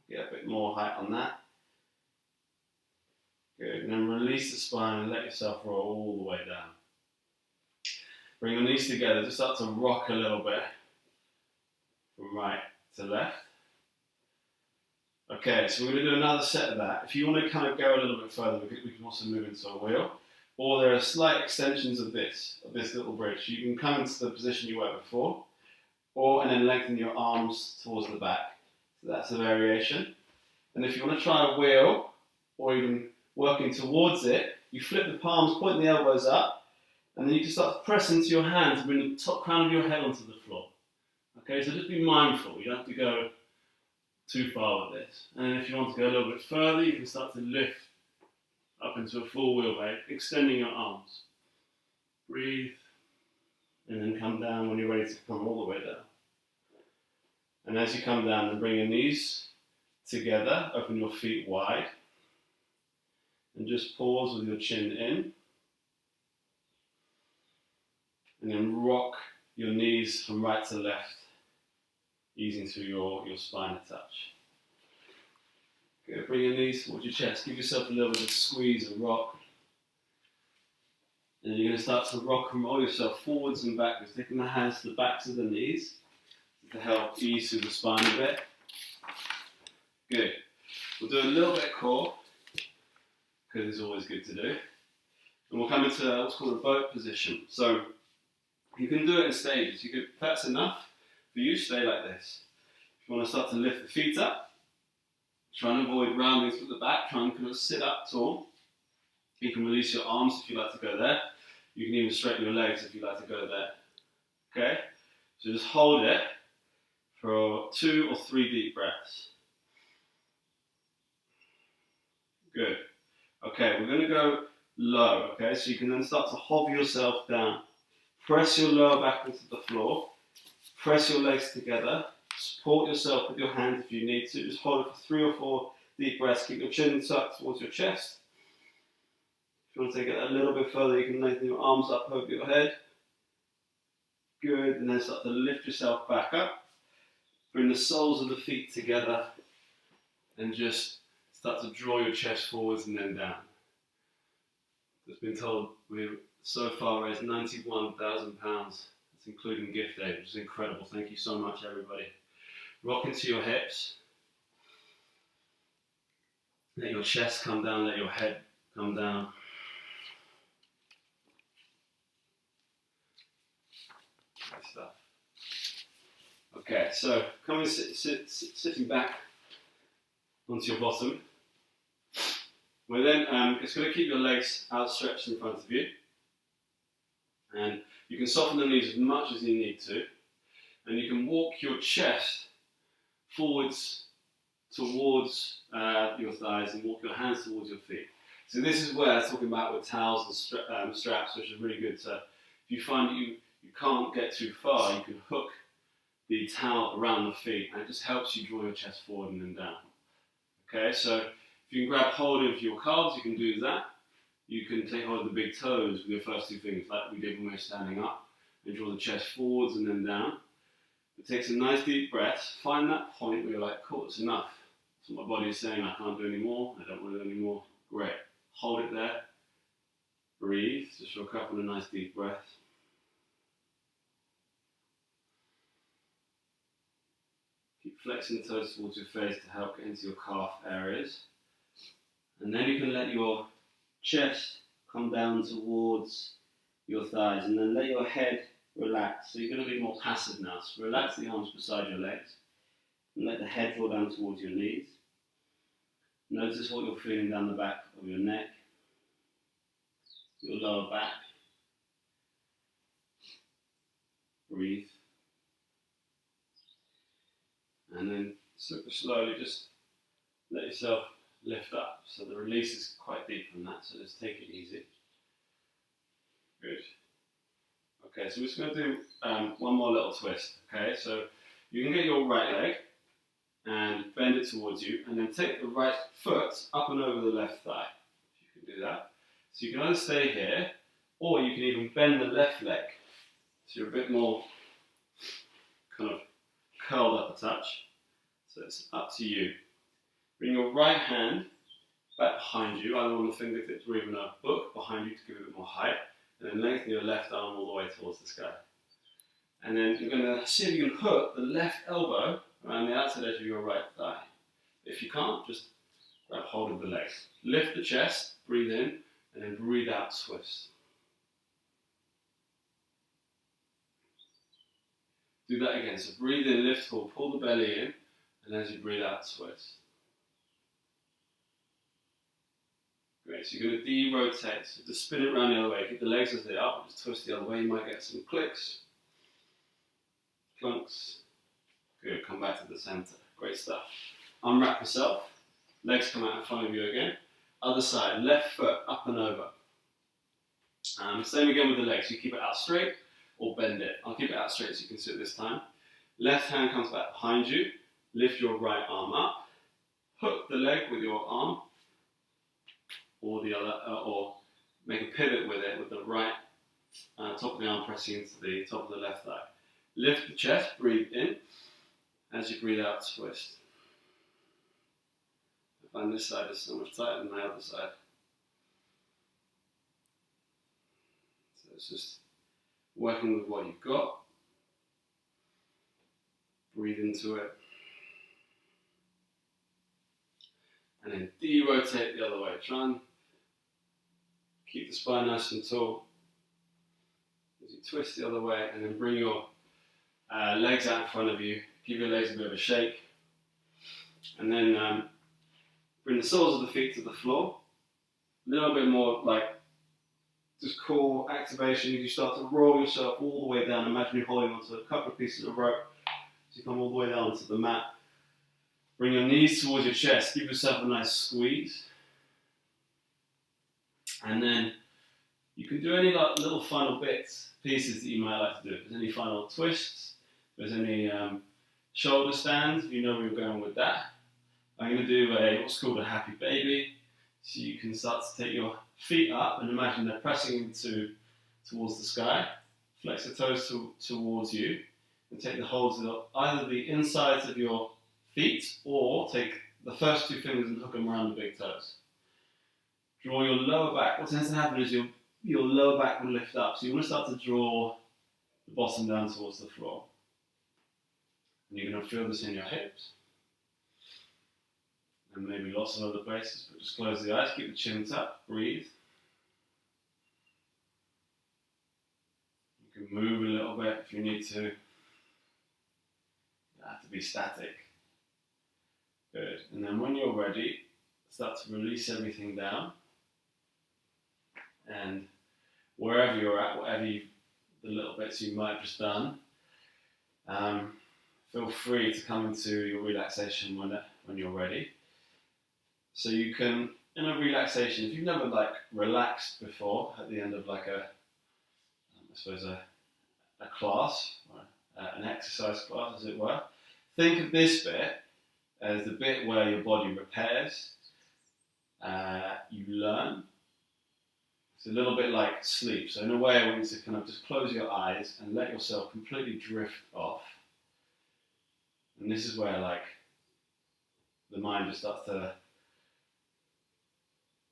Get a bit more height on that. Good. And then release the spine and let yourself roll all the way down. Bring your knees together. Just start to rock a little bit from right to left. Okay, so we're going to do another set of that. If you want to kind of go a little bit further, we can also move into a wheel. Or there are slight extensions of this little bridge. You can come into the position you were before, and then lengthen your arms towards the back. So that's a variation. And if you want to try a wheel, or even working towards it, you flip the palms, point the elbows up, and then you can start to press into your hands and bring the top crown of your head onto the floor. Okay, so just be mindful. You don't have to go too far with this. And if you want to go a little bit further, you can start to lift up into a full wheel, extending your arms. Breathe. And then come down when you're ready to come all the way down. And as you come down, then bring your knees together, open your feet wide, and just pause with your chin in. And then rock your knees from right to left, easing through your spine a touch. Good. Bring your knees towards your chest. Give yourself a little bit of squeeze and rock. And then you're going to start to rock and roll yourself forwards and backwards, taking the hands to the backs of the knees to help ease through the spine a bit. Good. We'll do a little bit of core, because it's always good to do. And we'll come into what's called a boat position. So you can do it in stages. If that's enough for you, stay like this. If you want to start to lift the feet up, try and avoid rounding through the back, try and kind of sit up tall. You can release your arms if you like to go there. You can even straighten your legs if you like to go there. Okay? So just hold it for 2 or 3 deep breaths. Good. Okay, we're going to go low, okay? So you can then start to hover yourself down. Press your lower back into the floor. Press your legs together. Support yourself with your hands if you need to. Just hold it for 3 or 4 deep breaths. Keep your chin tucked towards your chest. If you want to take it a little bit further, you can lengthen your arms up over your head. Good, and then start to lift yourself back up. Bring the soles of the feet together and just start to draw your chest forwards and then down. I've been told we've so far raised £91,000. That's including gift aid, which is incredible. Thank you so much, everybody. Rock into your hips. Let your chest come down, let your head come down. Good stuff. Okay, so coming sitting back onto your bottom. We're then it's going to keep your legs outstretched in front of you, and you can soften the knees as much as you need to, and you can walk your chest forwards towards your thighs and walk your hands towards your feet. So this is where I was talking about with towels and straps, which is really good. So if you find that you can't get too far, you can hook the towel around the feet, and it just helps you draw your chest forward and then down. Okay, so if you can grab hold of your calves, you can do that. You can take hold of the big toes with your first 2 fingers, like we did when we were standing up, and draw the chest forwards and then down. But take some nice deep breaths. Find that point where you're like, cool, it's enough. So my body is saying, I can't do any more, I don't want to do any more. Great. Hold it there. Breathe. Just for a couple of nice deep breaths. Keep flexing the toes towards your face to help get into your calf areas. And then you can let your chest come down towards your thighs, and then let your head relax. So you're going to be more passive now. So relax the arms beside your legs, and let the head draw down towards your knees. Notice what you're feeling down the back of your neck, your lower back. Breathe. And then super slowly just let yourself lift up. So the release is quite deep from that, so just take it easy. Good. Okay, so we're just going to do one more little twist. Okay, so you can get your right leg and bend it towards you, and then take the right foot up and over the left thigh. If you can do that. So you can either stay here, or you can even bend the left leg. So you're a bit more kind of curled up a touch. So it's up to you. Bring your right hand back behind you, either on the fingertips or even a book behind you to give it a bit more height. And then lengthen your left arm all the way towards the sky. And then you're going to see if you can hook the left elbow around the outside edge of your right thigh. If you can't, just grab hold of the legs. Lift the chest, breathe in, and then breathe out, twist. Do that again. So breathe in, lift, pull the belly in, and as you breathe out, twist. Great, so you're going to de-rotate, so just spin it around the other way. Keep the legs as they are, just twist the other way. You might get some clicks, clunks. Good, come back to the center. Great stuff. Unwrap yourself. Legs come out in front of you again. Other side, left foot up and over. Same again with the legs. You keep it out straight, or bend it. I'll keep it out straight so you can see it this time. Left hand comes back behind you. Lift your right arm up. Hook the leg with your arm, or the other, or make a pivot with it with the right top of the arm pressing into the top of the left thigh. Lift the chest, breathe in. As you breathe out, twist. I find this side is so much tighter than my other side. So it's just working with what you've got. Breathe into it. And then de-rotate the other way. Try and keep the spine nice and tall. As you twist the other way, and then bring your legs out in front of you. Give your legs a bit of a shake. And then bring the soles of the feet to the floor. A little bit more like just core activation. If you start to roll yourself all the way down, imagine you're holding onto a couple of pieces of rope. So you come all the way down to the mat. Bring your knees towards your chest. Give yourself a nice squeeze. And then you can do any like little final bits, pieces that you might like to do. If there's any final twists, if there's any shoulder stands, you know where you're going with that. I'm going to do what's called a happy baby. So you can start to take your feet up and imagine they're pressing towards the sky. Flex the toes towards you and take the holds of either the insides of your feet or take the first two fingers and hook them around the big toes. Draw your lower back. What tends to happen is your lower back will lift up. So you want to start to draw the bottom down towards the floor. And you're going to feel this in your hips. And maybe lots of other places, but just close the eyes, keep the chin tucked, breathe. You can move a little bit if you need to. You don't have to be static. Good. And then when you're ready, start to release everything down. And wherever you're at, the little bits you might have just done, feel free to come into your relaxation when you're ready. So you can, in a relaxation, if you've never relaxed before at the end of a class, or an exercise class as it were, think of this bit as the bit where your body repairs, you learn. It's a little bit like sleep. So in a way I want you to kind of just close your eyes and let yourself completely drift off. And this is where the mind just starts to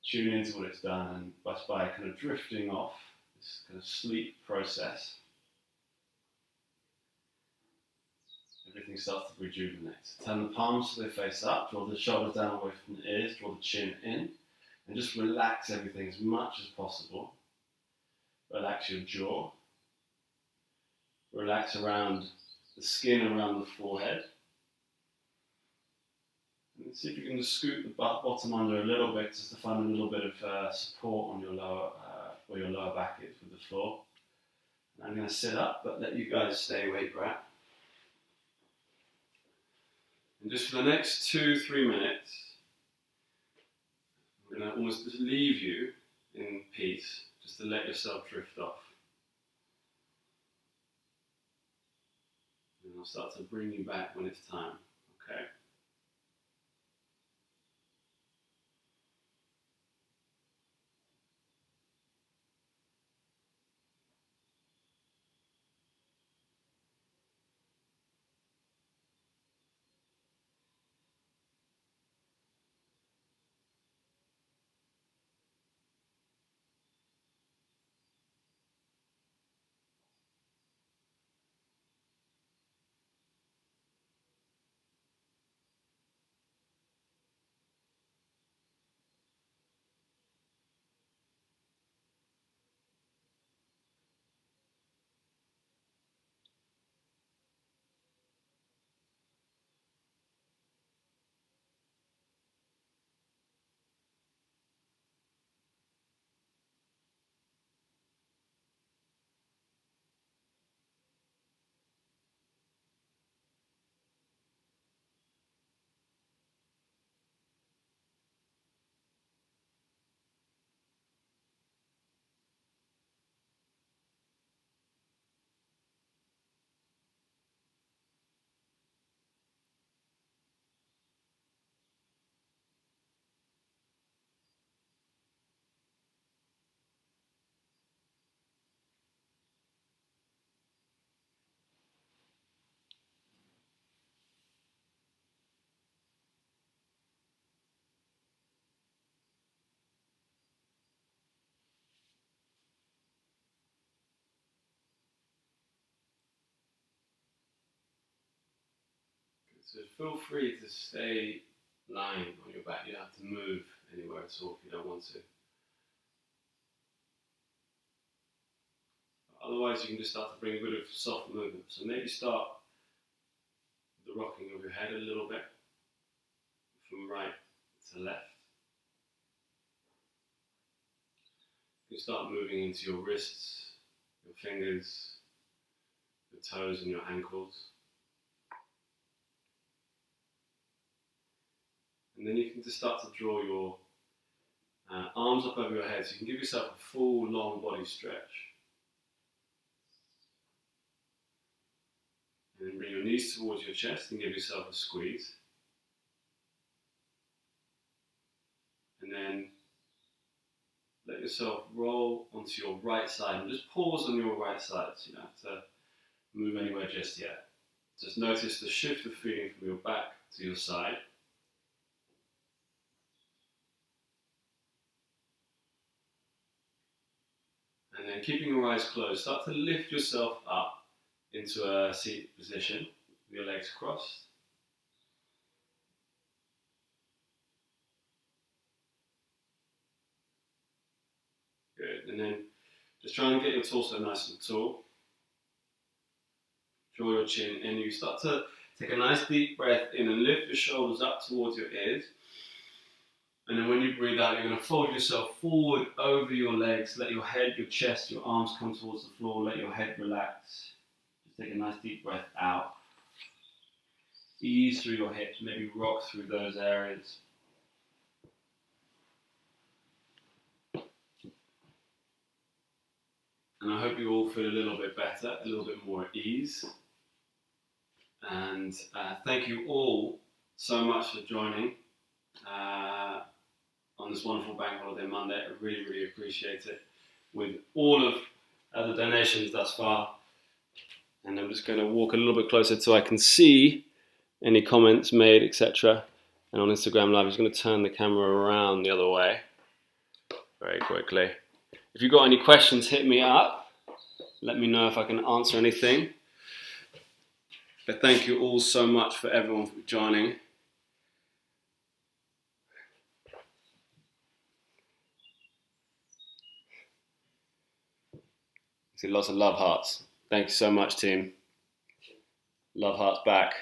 tune into what it's done, and by kind of drifting off this kind of sleep process, everything starts to rejuvenate. So turn the palms so they face up, draw the shoulders down away from the ears, draw the chin in, and just relax everything as much as possible. Relax your jaw. Relax around the skin around the forehead. And see if you can just scoot the bottom under a little bit, just to find a little bit of support on your where your lower back is with the floor. And I'm going to sit up, but let you guys stay where you're at. And just for the next 2-3 minutes, I'm going to almost just leave you in peace, just to let yourself drift off. And I'll start to bring you back when it's time, okay? So feel free to stay lying on your back. You don't have to move anywhere at all if you don't want to. Otherwise, you can just start to bring a bit of soft movement. So maybe start with the rocking of your head a little bit from right to left. You can start moving into your wrists, your fingers, your toes and your ankles. And then you can just start to draw your arms up over your head so you can give yourself a full long body stretch. And then bring your knees towards your chest and give yourself a squeeze. And then let yourself roll onto your right side and just pause on your right side, so you don't have to move anywhere just yet. Just notice the shift of feeling from your back to your side. And then keeping your eyes closed, start to lift yourself up into a seated position with your legs crossed. Good, and then just try and get your torso nice and tall. Draw your chin in. You start to take a nice deep breath in and lift your shoulders up towards your ears. And then when you breathe out, you're going to fold yourself forward over your legs. Let your head, your chest, your arms come towards the floor. Let your head relax. Just take a nice deep breath out. Ease through your hips, maybe rock through those areas. And I hope you all feel a little bit better, a little bit more at ease. And thank you all so much for joining on this wonderful Bank Holiday Monday. I really, really appreciate it. With all of the donations thus far. And I'm just going to walk a little bit closer so I can see any comments made, etc. And on Instagram Live, I'm just going to turn the camera around the other way very quickly. If you've got any questions, hit me up. Let me know if I can answer anything. But thank you all so much for everyone for joining. See lots of love hearts. Thank you so much, team. Love hearts back.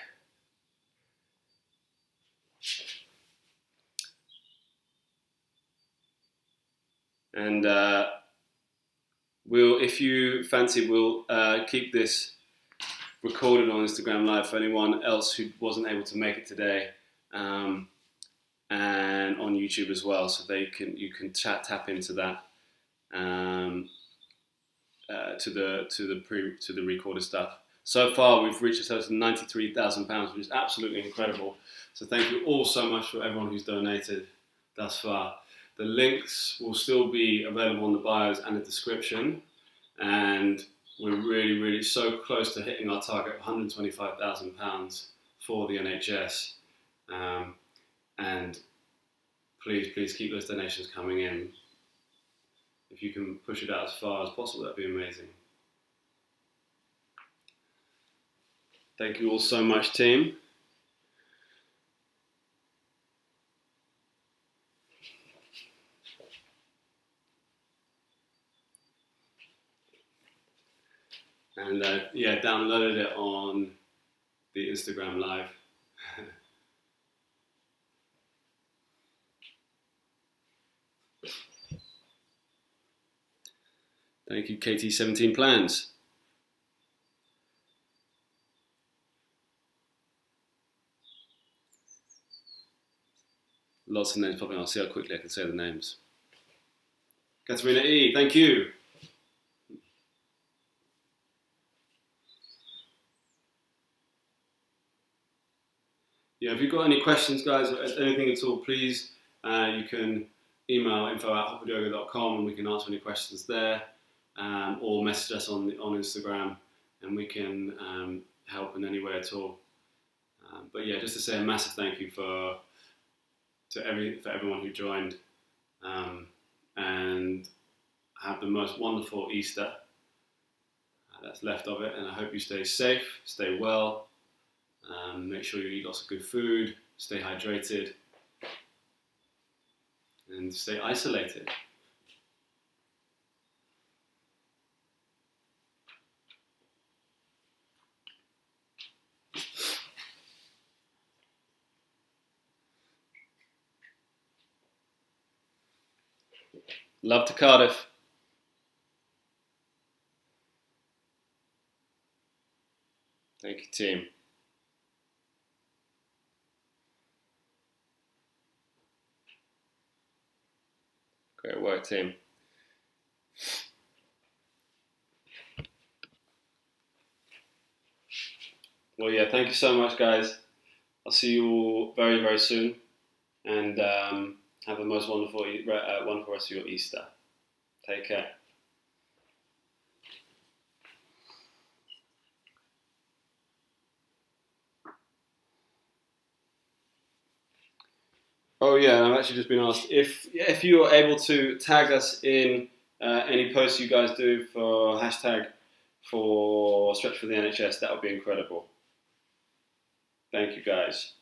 And if you fancy, we'll keep this recorded on Instagram Live for anyone else who wasn't able to make it today, and on YouTube as well, so you can tap into that to the recorded stuff. So far, we've reached a total of £93,000, which is absolutely incredible. So thank you all so much for everyone who's donated thus far. The links will still be available in the bios and the description, and we're really, really so close to hitting our target of £125,000 for the NHS. And please keep those donations coming in. If you can push it out as far as possible, that'd be amazing. Thank you all so much, team. And downloaded it on the Instagram Live. Thank you, KT17 Plans. Lots of names popping up. I'll see how quickly I can say the names. Katarina E, thank you. Yeah, if you've got any questions, guys, or anything at all, please, you can email info@hotwithyoga.com and we can answer any questions there, or message us on Instagram and we can help in any way at all. But yeah, just to say a massive thank you for everyone who joined, and have the most wonderful Easter that's left of it, and I hope you stay safe, stay well, Make sure you eat lots of good food, stay hydrated, and stay isolated. Love to Cardiff. Thank you, team. Great work, team. Well, yeah, thank you so much, guys. I'll see you all very, very soon, and have the most wonderful rest of your Easter. Take care. Oh yeah, I've actually just been asked if you are able to tag us in any posts you guys do for hashtag for Stretch for the NHS. That would be incredible. Thank you, guys.